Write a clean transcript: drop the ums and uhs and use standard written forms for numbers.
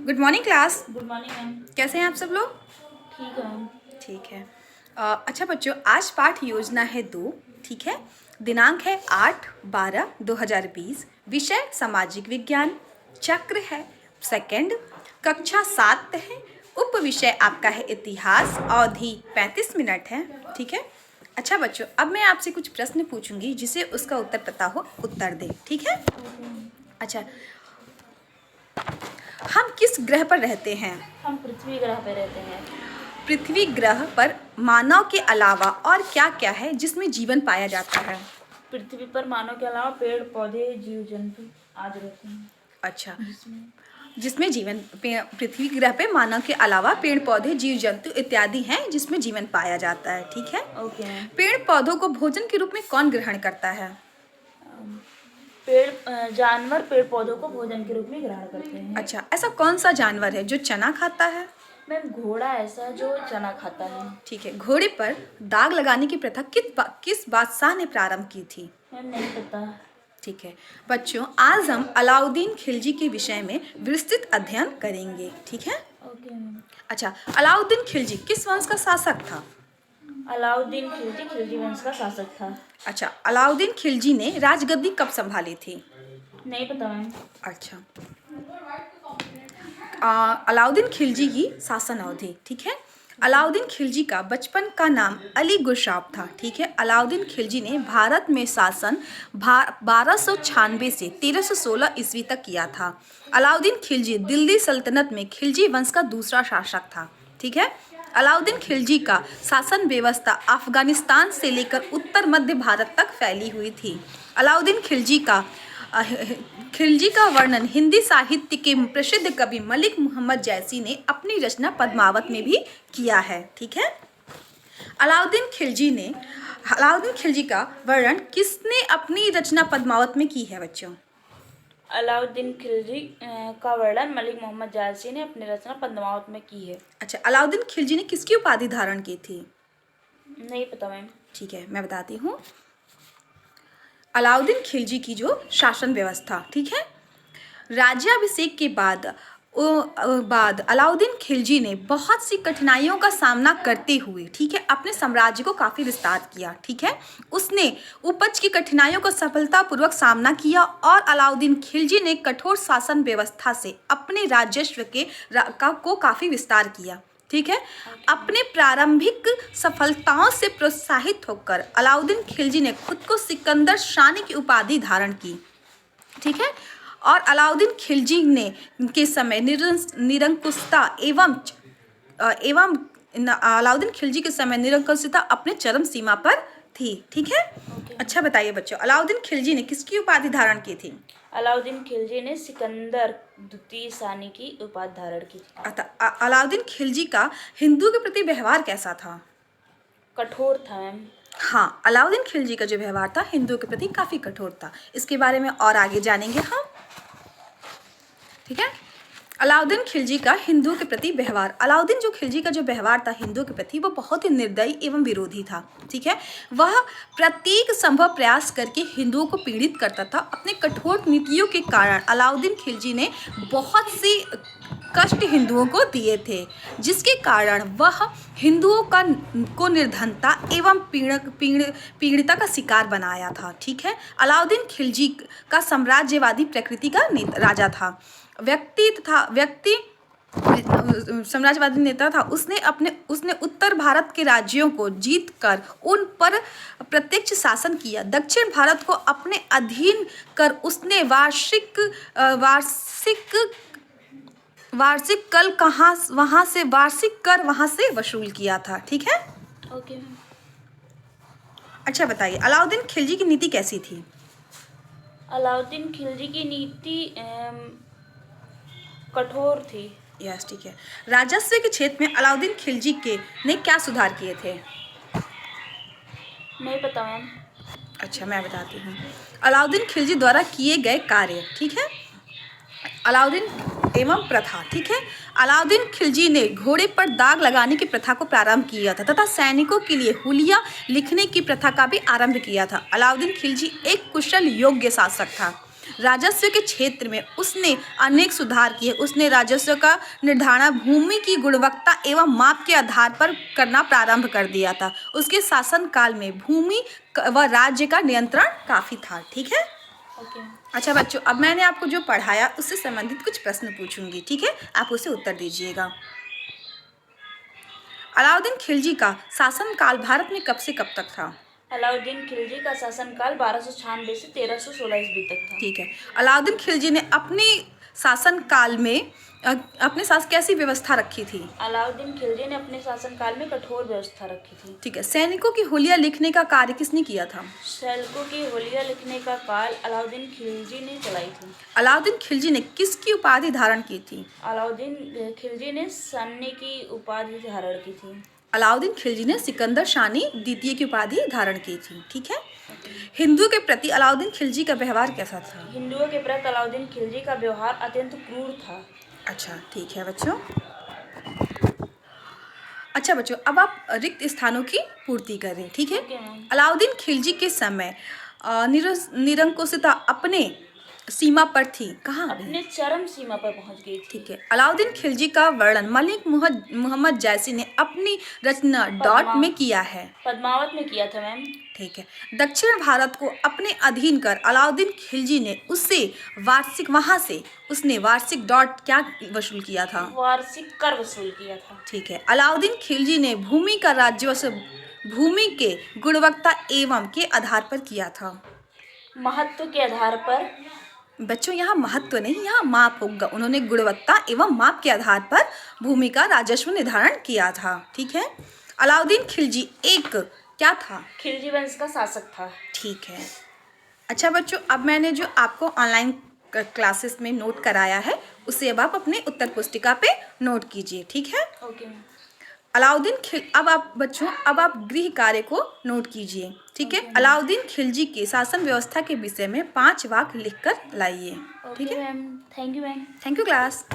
Good morning class. Good morning ma'am. कैसे हैं आप सब लोग? ठीक है मैम। ठीक है। अच्छा बच्चों, आज पाठ योजना है 2। ठीक है। दिनांक है 8/12/2020। विषय सामाजिक विज्ञान। चक्र है सेकंड। कक्षा 7 है। उप विषय आपका है इतिहास। अवधि 35 मिनट है। ठीक है। अच्छा बच्चों, अब मैं आपसे कुछ प्रश्न पूछूंगी, जिसे उसका उत्तर पता हो उत्तर दे। ठीक है। अच्छा, हम किस ग्रह पर रहते हैं? हम पृथ्वी ग्रह पे रहते हैं। पृथ्वी ग्रह पर मानव के अलावा और क्या क्या है जिसमें जीवन पाया जाता है? पृथ्वी पर मानव के अलावा पेड़ पौधे जीव जंतु आदि रहते हैं। अच्छा, जिसमें जीवन पृथ्वी ग्रह पे मानव के अलावा पेड़ पौधे जीव जंतु इत्यादि हैं जिसमें जीवन पाया जाता है। ठीक है। Okay ma'am. पेड़ पौधों को भोजन के रूप में कौन ग्रहण करता है? जानवर पेड़ पौधों को भोजन के रूप में ग्रहण करते हैं। अच्छा, ऐसा कौन सा जानवर है जो चना खाता है? मैम, घोड़ा ऐसा जो चना खाता है। ठीक है। घोड़े पर दाग लगाने की प्रथा किस बादशाह ने प्रारंभ की थी? मैम, नहीं पता। ठीक है बच्चों, आज हम अलाउद्दीन खिलजी के विषय में विस्तृत अध्ययन करेंगे। ठीक है। Okay ma'am. अच्छा, अलाउद्दीन खिलजी किस वंश का शासक था? अलाउद्दीन खिलजी खिलजी वंश का शासक था। अच्छा, अलाउद्दीन खिलजी ने राजगद्दी कब संभाली थी? नहीं पता मैम। अच्छा, अलाउद्दीन खिलजी की शासन अवधि। ठीक है। अलाउद्दीन खिलजी का बचपन का नाम अली गुरशाब था। ठीक है। अलाउद्दीन खिलजी ने भारत में शासन 1296 से 1316 ईस्वी तक किया था। अलाउद्दीन खिलजी दिल्ली सल्तनत में खिलजी वंश का दूसरा शासक था। ठीक है। अलाउद्दीन खिलजी का शासन व्यवस्था अफगानिस्तान से लेकर उत्तर मध्य भारत तक फैली हुई थी। अलाउद्दीन खिलजी का वर्णन हिंदी साहित्य के प्रसिद्ध कवि मलिक मोहम्मद जैसी ने अपनी रचना पद्मावत में भी किया है। ठीक है। अलाउद्दीन खिलजी का वर्णन किसने अपनी रचना पद्मावत में की है बच्चों? अलाउद्दीन खिलजी का वर्णन मलिक मोहम्मद जायसी ने अपनी रचना पद्मावत में की है। अच्छा, अलाउद्दीन खिलजी ने किसकी उपाधि धारण की थी? नहीं पता मैम। ठीक है, मैं बताती हूँ। अलाउद्दीन खिलजी की जो शासन व्यवस्था, ठीक है, राज्याभिषेक के बाद अलाउद्दीन खिलजी ने बहुत सी कठिनाइयों का सामना करते हुए, ठीक है, अपने साम्राज्य को काफ़ी विस्तार किया। ठीक है। उसने उपज की कठिनाइयों का सफलतापूर्वक सामना किया और अलाउद्दीन खिलजी ने कठोर शासन व्यवस्था से अपने राजस्व को काफ़ी विस्तार किया। ठीक है। अपने प्रारंभिक सफलताओं से प्रोत्साहित होकर अलाउद्दीन खिलजी ने खुद को सिकंदर शानी की उपाधि धारण की। ठीक है। और अलाउद्दीन खिलजी ने के समय निरंकुशता एवं अलाउद्दीन खिलजी के समय निरंकुशता अपने चरम सीमा पर थी। ठीक है। अच्छा बताइए बच्चों, अलाउद्दीन खिलजी ने किसकी उपाधि धारण की थी? अलाउद्दीन खिलजी ने सिकंदर द्वितीय शानी की उपाधि धारण की थी। अलाउद्दीन खिलजी का हिंदू के प्रति व्यवहार कैसा था? कठोर था मैम। हाँ, अलाउद्दीन खिलजी का जो व्यवहार था हिंदुओं के प्रति काफ़ी कठोर था। इसके बारे में और आगे जानेंगे हम। ठीक है। अलाउद्दीन खिलजी का हिंदुओं के प्रति व्यवहार। अलाउद्दीन जो खिलजी का जो व्यवहार था हिंदुओं के प्रति, वो बहुत ही निर्दयी एवं विरोधी था। ठीक है। वह प्रत्येक संभव प्रयास करके हिंदुओं को पीड़ित करता था। अपने कठोर नीतियों के कारण अलाउद्दीन खिलजी ने बहुत सी कष्ट हिंदुओं को दिए थे, जिसके कारण वह हिंदुओं को निर्धनता एवं पीड़िता का शिकार बनाया था। ठीक है। अलाउद्दीन खिलजी का साम्राज्यवादी प्रकृति का राजा था, व्यक्ति साम्राज्यवादी नेता था। उसने उत्तर भारत के राज्यों को जीतकर उन पर प्रत्यक्ष शासन किया। दक्षिण भारत को अपने अधीन कर उसने वार्षिक कर वहां से वसूल किया था। ठीक है। ओके। अच्छा बताइए, अलाउद्दीन खिलजी की नीति कैसी थी? अलाउद्दीन खिलजी की नीति कठोर थी। यस, ठीक है। राजस्व के क्षेत्र में अलाउद्दीन खिलजी ने क्या सुधार किए थे? नहीं पता मैम। अच्छा, मैं बताती हूँ। अलाउद्दीन खिलजी द्वारा किए गए कार्य, ठीक है, अलाउद्दीन एवं प्रथा। ठीक है। अलाउद्दीन खिलजी ने घोड़े पर दाग लगाने की प्रथा को प्रारंभ किया था तथा सैनिकों के लिए हुलिया लिखने की प्रथा का भी आरंभ किया था। अलाउद्दीन खिलजी एक कुशल योग्य शासक था। राजस्व के क्षेत्र में उसने अनेक सुधार किए। उसने राजस्व का निर्धारण भूमि की गुणवत्ता एवं माप के आधार पर करना प्रारंभ कर दिया था। उसके शासनकाल में भूमि व राज्य का नियंत्रण काफ़ी था। ठीक है। ओके। अच्छा बच्चों, अब मैंने आपको जो पढ़ाया उससे संबंधित कुछ प्रश्न पूछूंगी। ठीक है, आप उसे उत्तर दीजिएगा। अलाउद्दीन खिलजी का शासनकाल भारत में कब से कब तक था? अलाउद्दीन खिलजी का शासनकाल 1296 से 1316 ईस्वी तक था। ठीक है। अलाउद्दीन खिलजी ने अपने शासनकाल में अपने साथ कैसी व्यवस्था रखी थी? अलाउद्दीन खिलजी ने अपने शासनकाल में कठोर व्यवस्था रखी थी। ठीक है। सैनिकों की हुलिया लिखने का कार्य किसने किया था? सैनिकों की होलिया लिखने का कार्य अलाउद्दीन खिलजी ने चलाई थी। अलाउद्दीन खिलजी ने किसकी उपाधि धारण की थी? अलाउद्दीन खिलजी ने सन्नी की उपाधि धारण की थी। अलाउद्दीन खिलजी ने सिकंदर शानी द्वितीय की उपाधि धारण की थी। ठीक है। हिंदू के प्रति अलाउद्दीन खिलजी का व्यवहार कैसा था? हिंदुओं के प्रति अलाउद्दीन खिलजी का व्यवहार अत्यंत क्रूर था। अच्छा, ठीक है बच्चों। अच्छा बच्चों, अब आप रिक्त स्थानों की पूर्ति करें। ठीक है। Okay ma'am. अलाउद्दीन खिलजी के समय निरंकुशता अपने सीमा पर थी। कहाँ? अपने चरम सीमा पर पहुंच गई थी। ठीक है। अलाउद्दीन खिलजी का वर्णन मलिक मोहम्मद जैसी ने अपनी रचना डॉट में किया है। पद्मावत में किया था मैम। ठीक है। दक्षिण भारत को अपने अधीन कर अलाउद्दीन खिलजी ने उसने वार्षिक डॉट क्या वसूल किया था? वार्षिक कर वसूल किया था। ठीक है। अलाउद्दीन खिलजी ने भूमि का राजस्व भूमि के गुणवत्ता एवं के आधार पर किया था। महत्व के आधार पर। बच्चों, यहाँ महत्व नहीं, यहाँ माप होगा। उन्होंने गुणवत्ता एवं माप के आधार पर भूमि का राजस्व निर्धारण किया था। ठीक है। अलाउद्दीन खिलजी एक क्या था? खिलजी वंश का शासक था। ठीक है। अच्छा बच्चों, अब मैंने जो आपको ऑनलाइन क्लासेस में नोट कराया है उसे अब आप अपने उत्तर पुस्तिका पे नोट कीजिए। ठीक है। Okay ma'am. अब आप गृह कार्य को नोट कीजिए। ठीक है। अलाउद्दीन खिलजी के शासन व्यवस्था के विषय में 5 वाक्य लिखकर लाइए। ठीक ओके है। Ma'am. Thank you ma'am. Thank you class.